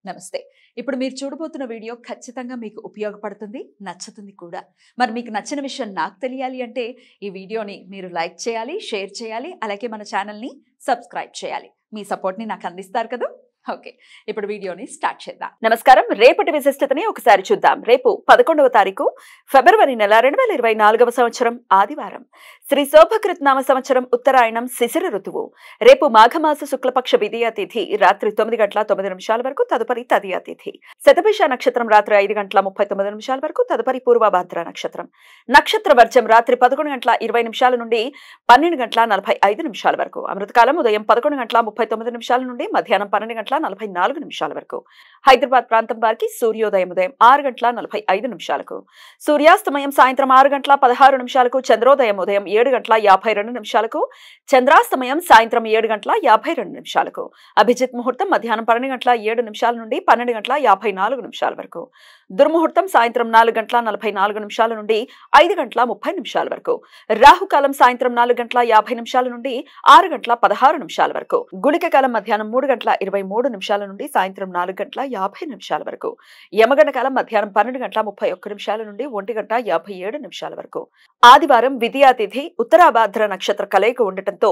నమస్తే. ఇప్పుడు మీరు చూడబోతున్న వీడియో ఖచ్చితంగా మీకు ఉపయోగపడుతుంది, నచ్చుతుంది కూడా. మరి మీకు నచ్చిన విషయం నాకు తెలియాలి అంటే ఈ వీడియోని మీరు లైక్ చేయాలి, షేర్ చేయాలి, అలాగే మన ఛానల్‌ని సబ్స్క్రైబ్ చేయాలి. మీ సపోర్ట్‌ని నాకు అందిస్తారు కదా! ఓకే. ఇప్పుడు వీడియోని స్టార్ట్ చేద్దాం. నమస్కారం. రేపటి విశిష్టతని ఒకసారి చూద్దాం. రేపు 11వ తారీఖు ఫిబ్రవరి నెల 2024వ సంవత్సరం ఆదివారం. శ్రీ శోభకృత్ నామ సంవత్సరం ఉత్తరాయణం శిశిర ఋతువు. రేపు మాఘమాస శుక్లపక్ష విదియ తిథి రాత్రి 9:09 వరకు, తదుపరి తదియ తిథి. శతభిష నక్షత్రం రాత్రి 5:39 వరకు, తదుపరి పూర్వభాద్ర నక్షత్రం. నక్షత్ర వర్జం రాత్రి 11:20 నుండి 12:45 వరకు. అమృతకాలం ఉదయం 11:39 నుండి మధ్యాహ్నం 12:44 వరకు. హైదరాబాద్ ప్రాంతం వారికి సూర్యోదయం ఉదయం 6:45 సూర్యాస్తమయం సాయంత్రం 6:16 చంద్రోదయం ఉదయం 7:52 చంద్రాస్తమయం సాయంత్రం 7:52 అభిజిత్ ముహూర్తం మధ్యాహ్నం 12:07 నుండి 12:54 వరకు. దుర్ముహూర్తం సాయంత్రం 4:44 నుండి 5:30 వరకు. రాహుకాలం సాయంత్రం 4:50 నుండి 6:16 వరకు. గుళిక కాలం మధ్యాహ్నం 3:23 నుండి సాయంత్రం 4:50 వరకు. యమగండ కాలం మధ్యాహ్నం 12:31 నుండి 1:57 వరకు. ఆదివారం విదియా తిథి ఉత్తరాభాద్ర నక్షత్ర కలయిక ఉండటంతో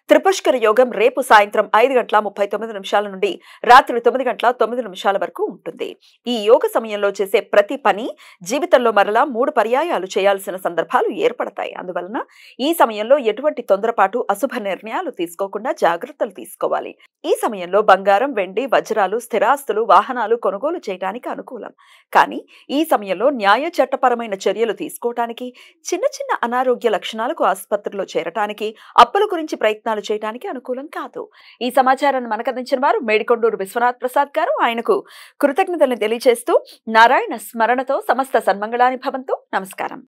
త్రిపుష్కర యోగం రేపు సాయంత్రం 5:39 నుండి రాత్రి 9:09 వరకు ఉంటుంది. ఈ యోగ సమయంలో చేసే ప్రతి పని జీవితంలో మరలా 3 పర్యాయాలు చేయాల్సిన సందర్భాలు ఏర్పడతాయి. అందువలన ఈ సమయంలో ఎటువంటి తొందరపాటు, అశుభ నిర్ణయాలు తీసుకోకుండా జాగ్రత్తలు తీసుకోవాలి. ఈ సమయంలో బంగారం, వెండి, వజ్రాలు, స్థిరాస్తులు, వాహనాలు కొనుగోలు చేయడానికి అనుకూలం. కానీ ఈ సమయంలో న్యాయ చట్టపరమైన చర్యలు తీసుకోవటానికి, చిన్న చిన్న అనారోగ్య లక్షణాలకు ఆసుపత్రిలో చేరటానికి, అప్పుల గురించి ప్రయత్నాలు చేయడానికి అనుకూలం కాదు. ఈ సమాచారాన్ని మనకు అందించిన వారు మేడికొండూరు విశ్వనాథ్ ప్రసాద్ గారు. ఆయనకు కృతజ్ఞతల్ని తెలియజేస్తూ నారాయణ స్మరణతో సమస్త సన్మంగళాని భవంతు. నమస్కారం.